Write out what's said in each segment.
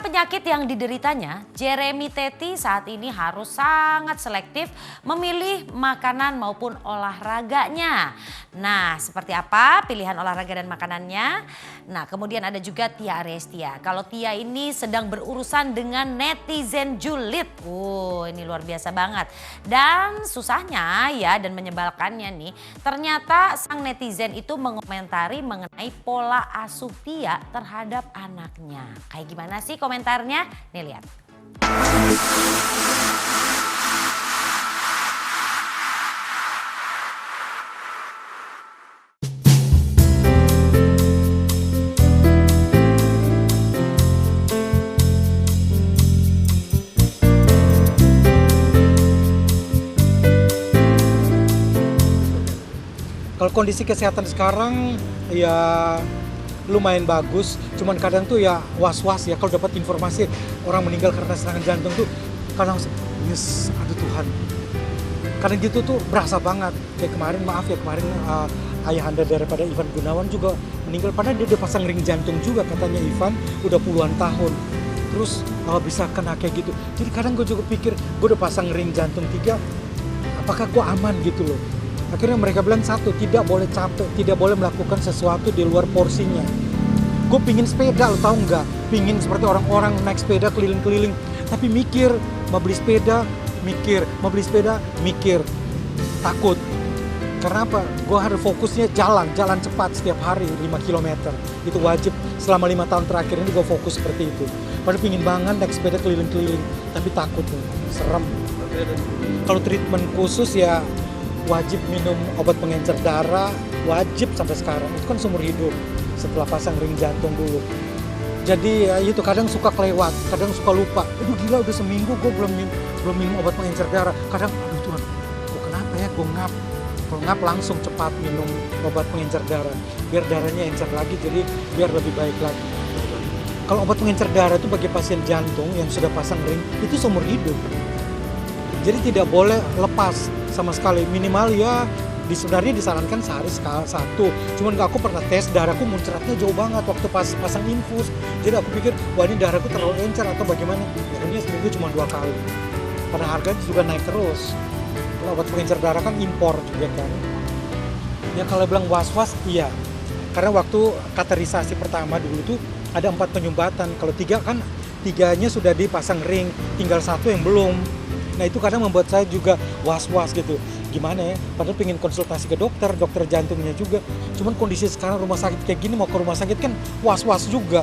penyakit yang dideritanya, Jeremy Teti saat ini harus sangat selektif memilih makanan maupun olahraganya. Nah, seperti apa pilihan olahraga dan makanannya? Nah, kemudian ada juga Tia Arestia. Kalau Tia ini sedang berurusan dengan netizen julid. Ini luar biasa banget. Dan susahnya ya dan menyebalkannya nih, ternyata sang netizen itu mengomentari mengenai pola asuh Tia terhadap anaknya. Kayak gimana sih komentarnya? Nih lihat. Kalau kondisi kesehatan sekarang ya lumayan bagus, cuman kadang tuh ya was-was ya kalau dapat informasi orang meninggal karena serangan jantung tuh kadang yes, aduh Tuhan. Kadang gitu tuh berasa banget. Kayak kemarin ayahanda daripada Ivan Gunawan juga meninggal padahal dia udah pasang ring jantung juga katanya Ivan udah puluhan tahun. Terus bisa kena kayak gitu. Jadi kadang gue juga pikir gue udah pasang ring jantung 3, apakah gue aman gitu loh. Akhirnya mereka bilang satu, tidak boleh capek, tidak boleh melakukan sesuatu di luar porsinya. Gue pingin sepeda, lo tau nggak? Pingin seperti orang-orang naik sepeda keliling-keliling. Tapi mikir, mau beli sepeda, mikir. Mau beli sepeda, mikir. Takut. Karena apa? Gue harus fokusnya jalan cepat setiap hari 5 km. Itu wajib. Selama 5 tahun terakhir ini gue fokus seperti itu. Padahal pingin banget naik sepeda keliling-keliling. Tapi takut tuh, serem. Kalau treatment khusus ya wajib minum obat pengencer darah, wajib sampai sekarang. Itu kan seumur hidup setelah pasang ring jantung dulu. Jadi ya itu kadang suka kelewat, kadang suka lupa. Aduh gila udah seminggu gue belum minum obat pengencer darah. Kadang aduh Tuhan, gue kenapa ya? Gue ngap. Kalau ngap langsung cepat minum obat pengencer darah. Biar darahnya encer lagi, jadi biar lebih baik lagi. Kalau obat pengencer darah itu bagi pasien jantung yang sudah pasang ring, itu seumur hidup. Jadi tidak boleh lepas sama sekali, minimal ya sebenarnya disarankan sehari satu. Cuman aku pernah tes, darahku muncratnya jauh banget waktu pas pasang infus. Jadi aku pikir, wah ini darahku terlalu encer atau bagaimana. Akhirnya seminggu cuma 2 kali. Karena harganya juga naik terus. Kalau obat pengencer darah kan impor juga kan. Ya kalau bilang was-was, iya. Karena waktu katerisasi pertama dulu tuh ada 4 penyumbatan. Kalau 3 kan 3-nya sudah dipasang ring, tinggal 1 yang belum. Nah itu kadang membuat saya juga was-was gitu. Gimana ya, padahal pengen konsultasi ke dokter jantungnya juga. Cuman kondisi sekarang rumah sakit kayak gini, mau ke rumah sakit kan was-was juga.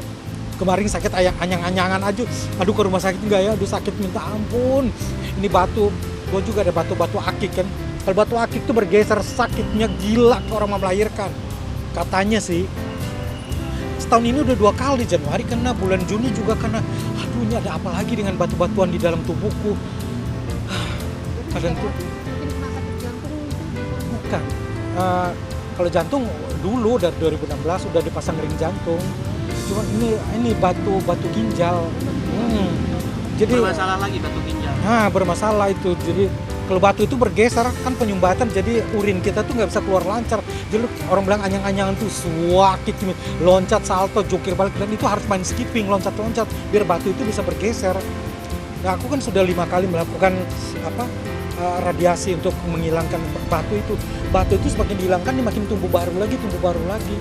Kemarin sakit anyang-anyangan aja, aduh ke rumah sakit enggak ya, aduh sakit minta ampun. Ini batu, gue juga ada batu akik kan. Kalau batu akik tuh bergeser sakitnya gila ke orang mau melahirkan. Katanya sih, setahun ini udah 2 kali, Januari kena, bulan Juni juga kena. Aduh ini ada apa lagi dengan batu-batuan di dalam tubuhku. Kadang tuh bukan. Kalau jantung dulu dari 2016 udah dipasang ring jantung. Cuma ini batu ginjal. Jadi bermasalah lagi batu ginjal. Bermasalah itu. Jadi kalau batu itu bergeser kan penyumbatan, jadi urin kita tuh nggak bisa keluar lancar. Jadi orang bilang anyang-anyangan tuh suakit, loncat, salto, jungkir balik, dan itu harus main skipping, loncat-loncat biar batu itu bisa bergeser. Nah aku kan sudah 5 kali melakukan radiasi untuk menghilangkan batu itu. Batu itu semakin dihilangkan, dia makin tumbuh baru lagi.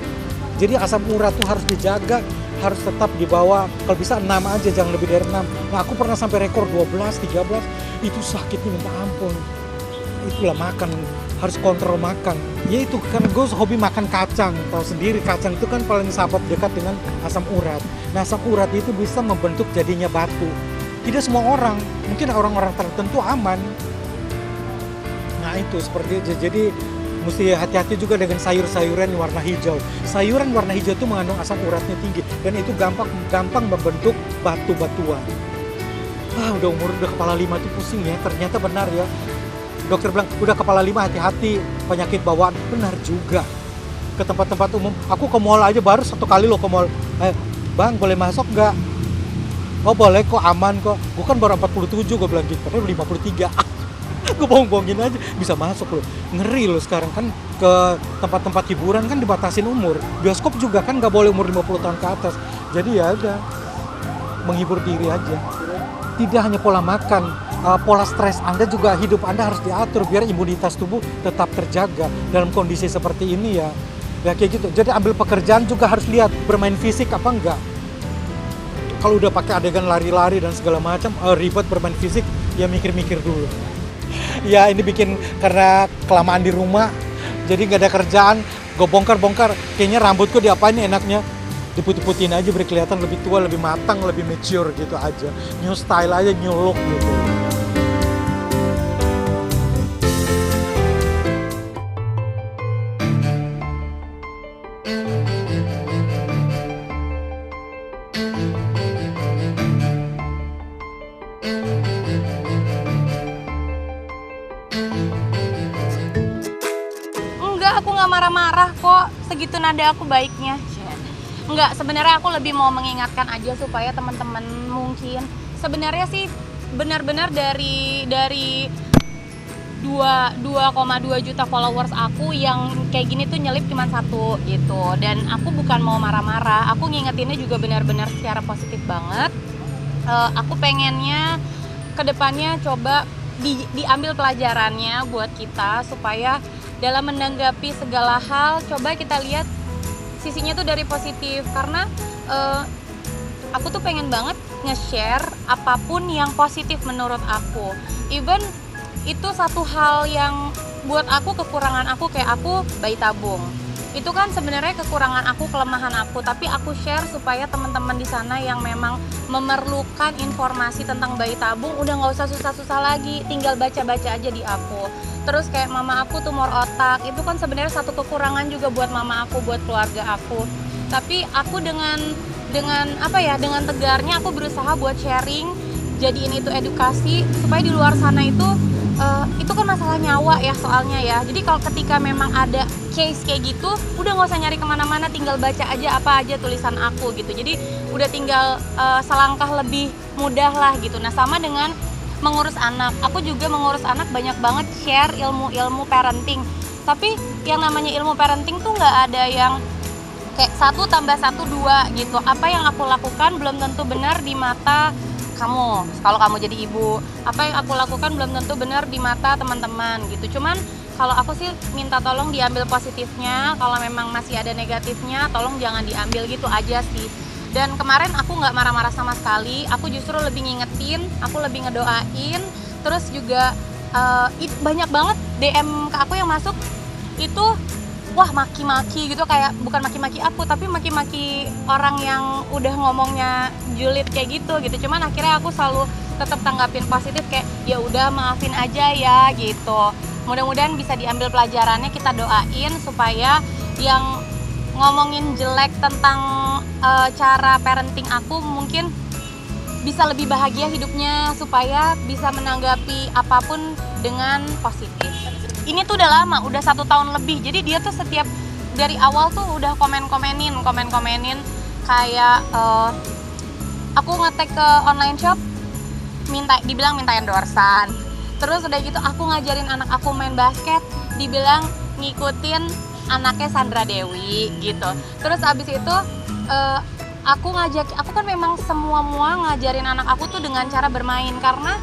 Jadi asam urat tuh harus dijaga, harus tetap di bawah, kalau bisa 6 aja, jangan lebih dari 6. Nah aku pernah sampai rekor 12, 13, itu sakitnya minta ampun. Itulah makan, harus kontrol makan. Ya itu kan gue hobi makan kacang, tahu sendiri kacang itu kan paling sabab dekat dengan asam urat. Nah asam urat itu bisa membentuk jadinya batu. Tidak semua orang, mungkin orang-orang tertentu aman. Nah itu seperti itu, jadi mesti hati-hati juga dengan sayur-sayuran warna hijau. Sayuran warna hijau itu mengandung asam uratnya tinggi dan itu gampang membentuk batu-batuan. Udah kepala 5 tuh pusing ya, ternyata benar ya. Dokter bilang udah kepala 5 hati-hati penyakit bawaan, benar juga. Ke tempat-tempat umum, aku ke mall aja baru 1 kali loh ke mall. Bang boleh masuk nggak? Oh boleh kok, aman kok. Gue kan baru 47 gue bilang gitu, padahal 53. Gue bohong-bohongin aja, bisa masuk loh. Ngeri loh sekarang kan ke tempat-tempat hiburan kan dibatasin umur. Bioskop juga kan nggak boleh umur 50 tahun ke atas. Jadi ya udah. menghibur diri aja. Tidak hanya pola makan, pola stres Anda juga, hidup Anda harus diatur biar imunitas tubuh tetap terjaga dalam kondisi seperti ini ya. Ya kayak gitu. Jadi ambil pekerjaan juga harus lihat bermain fisik apa enggak. Kalau udah pakai adegan lari-lari dan segala macam, ribet bermain fisik, ya mikir-mikir dulu. Ya ini bikin karena kelamaan di rumah, jadi nggak ada kerjaan, gue bongkar-bongkar, kayaknya rambutku diapain enaknya, diputih-putihin aja biar kelihatan lebih tua, lebih matang, lebih mature gitu aja. New style aja, new look gitu. Enggak, aku nggak marah-marah kok. Segitu nada aku baiknya. Enggak, sebenarnya aku lebih mau mengingatkan aja supaya teman-teman mungkin sebenarnya sih benar-benar dari 2,2 juta followers aku yang kayak gini tuh nyelip cuma 1 gitu. Dan aku bukan mau marah-marah, aku ngingetinnya juga benar-benar secara positif banget. Aku pengennya kedepannya coba diambil pelajarannya buat kita supaya dalam menanggapi segala hal coba kita lihat sisinya tuh dari positif, karena aku tuh pengen banget nge-share apapun yang positif menurut aku. Even itu satu hal yang buat aku kekurangan aku, kayak aku bayi tabung. Itu kan sebenarnya kekurangan aku, kelemahan aku, tapi aku share supaya teman-teman di sana yang memang memerlukan informasi tentang bayi tabung udah nggak usah susah-susah lagi, tinggal baca-baca aja di aku. Terus kayak mama aku tumor otak, itu kan sebenarnya satu kekurangan juga buat mama aku, buat keluarga aku. Tapi aku dengan tegarnya aku berusaha buat sharing, jadiin itu edukasi supaya di luar sana itu kan masalah nyawa ya soalnya ya. Jadi kalau ketika memang ada case kayak gitu, udah nggak usah nyari kemana-mana, tinggal baca aja apa aja tulisan aku gitu. Jadi udah tinggal selangkah lebih mudah lah gitu. Nah sama dengan mengurus anak, aku juga mengurus anak banyak banget share ilmu-ilmu parenting. Tapi yang namanya ilmu parenting tuh nggak ada yang kayak 1 tambah 1 2 gitu. Apa yang aku lakukan belum tentu benar di mata kamu, kalau kamu jadi ibu. Apa yang aku lakukan belum tentu benar di mata teman-teman gitu. Cuman kalau aku sih minta tolong diambil positifnya, kalau memang masih ada negatifnya tolong jangan diambil gitu aja sih. Dan kemarin aku nggak marah-marah sama sekali, aku justru lebih ngingetin, aku lebih ngedoain. Terus juga banyak banget DM ke aku yang masuk itu wah maki-maki gitu, kayak bukan maki-maki aku tapi maki-maki orang yang udah ngomongnya julid kayak gitu. Cuman akhirnya aku selalu tetap tanggapin positif, kayak ya udah maafin aja ya gitu. Mudah-mudahan bisa diambil pelajarannya, kita doain supaya yang ngomongin jelek tentang cara parenting aku mungkin bisa lebih bahagia hidupnya, supaya bisa menanggapi apapun dengan positif. Ini tuh udah lama, udah 1 tahun lebih. Jadi dia tuh setiap dari awal tuh udah komen-komenin kayak aku ngetek ke online shop, dibilang minta endorsan. Terus udah gitu aku ngajarin anak aku main basket, dibilang ngikutin anaknya Sandra Dewi gitu. Terus abis itu aku kan memang semua ngajarin anak aku tuh dengan cara bermain, karena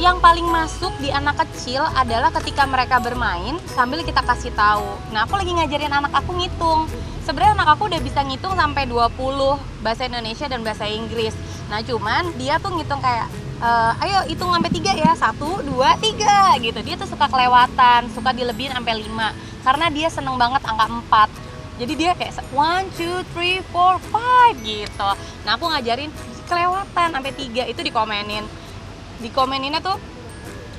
yang paling masuk di anak kecil adalah ketika mereka bermain sambil kita kasih tahu. Nah, aku lagi ngajarin anak aku ngitung. Sebenarnya anak aku udah bisa ngitung sampai 20 bahasa Indonesia dan bahasa Inggris. Nah, cuman dia tuh ngitung kayak ayo hitung sampai 3 ya, 1, 2, 3 gitu. Dia tuh suka kelewatan, suka dilebihin sampai 5 karena dia seneng banget angka 4. Jadi dia kayak 1, 2, 3, 4, 5 gitu. Nah, aku ngajarin kelewatan sampai 3 itu dikomeninnya tuh.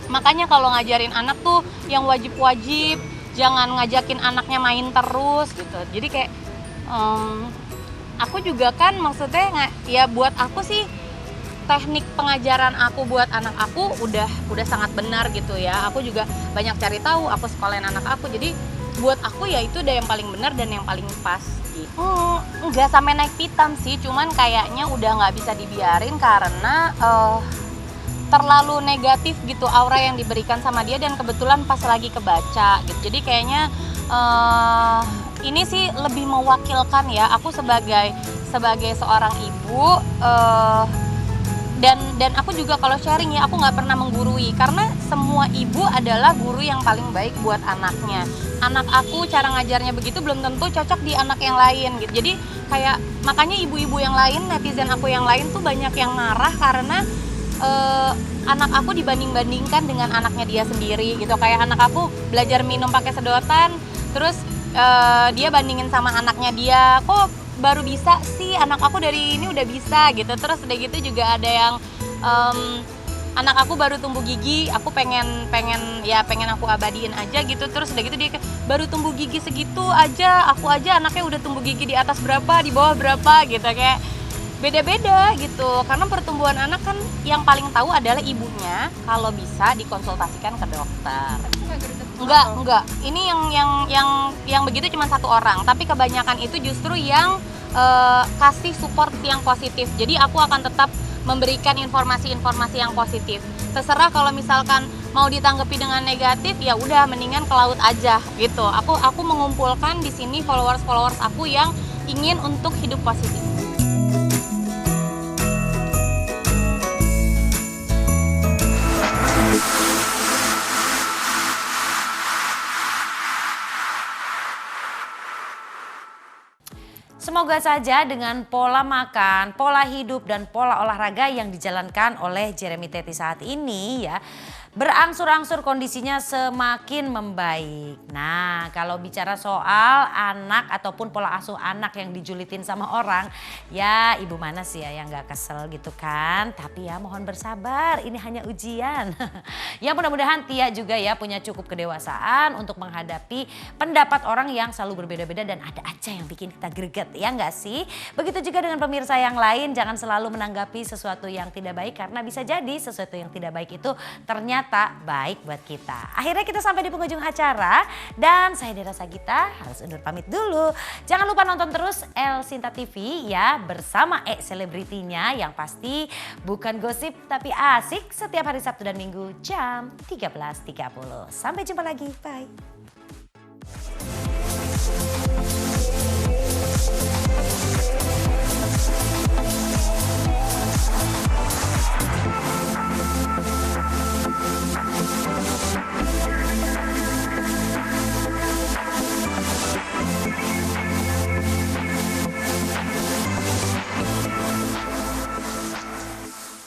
Makanya kalau ngajarin anak tuh yang wajib-wajib, jangan ngajakin anaknya main terus gitu. Jadi kayak aku juga kan maksudnya ya buat aku sih teknik pengajaran aku buat anak aku udah sangat benar gitu ya. Aku juga banyak cari tahu, aku sekolahin anak aku. Jadi buat aku ya itu udah yang paling benar dan yang paling pas gitu. Nggak sampai naik pitam sih, cuman kayaknya udah nggak bisa dibiarin karena terlalu negatif gitu aura yang diberikan sama dia, dan kebetulan pas lagi kebaca gitu. Jadi kayaknya ini sih lebih mewakilkan ya, aku sebagai sebagai seorang ibu dan aku juga kalau sharing ya, aku nggak pernah menggurui karena semua ibu adalah guru yang paling baik buat anaknya. Anak aku cara ngajarnya begitu belum tentu cocok di anak yang lain gitu. Jadi kayak makanya ibu-ibu yang lain, netizen aku yang lain tuh banyak yang marah karena anak aku dibanding-bandingkan dengan anaknya dia sendiri gitu. Kayak anak aku belajar minum pakai sedotan, terus dia bandingin sama anaknya dia, kok baru bisa sih, anak aku dari ini udah bisa gitu. Terus udah gitu juga ada yang anak aku baru tumbuh gigi, aku pengen aku abadiin aja gitu. Terus udah gitu dia baru tumbuh gigi segitu aja, aku aja anaknya udah tumbuh gigi di atas berapa, di bawah berapa gitu. Kayak beda-beda gitu, karena pertumbuhan anak kan yang paling tahu adalah ibunya. Kalau bisa dikonsultasikan ke dokter. Enggak. Ini yang begitu cuma satu orang, tapi kebanyakan itu justru yang kasih support yang positif. Jadi aku akan tetap memberikan informasi-informasi yang positif. Terserah kalau misalkan mau ditanggapi dengan negatif, ya udah mendingan ke laut aja gitu. Aku mengumpulkan di sini followers aku yang ingin untuk hidup positif. Semoga saja dengan pola makan, pola hidup, dan pola olahraga yang dijalankan oleh Jeremy Teti saat ini ya, berangsur-angsur kondisinya semakin membaik. Nah, kalau bicara soal anak ataupun pola asuh anak yang dijulitin sama orang, ya ibu mana sih ya yang gak kesel gitu kan. Tapi ya mohon bersabar, ini hanya ujian. Ya mudah-mudahan Tia juga ya punya cukup kedewasaan untuk menghadapi pendapat orang yang selalu berbeda-beda dan ada aja yang bikin kita greget, ya nggak sih? Begitu juga dengan pemirsa yang lain, jangan selalu menanggapi sesuatu yang tidak baik karena bisa jadi sesuatu yang tidak baik itu ternyata baik buat kita. Akhirnya kita sampai di penghujung acara dan saya Dera Sagita harus undur pamit dulu. Jangan lupa nonton terus El Sinta TV ya bersama selebritinya yang pasti bukan gosip tapi asik setiap hari Sabtu dan Minggu jam 13.30. Sampai jumpa lagi, bye.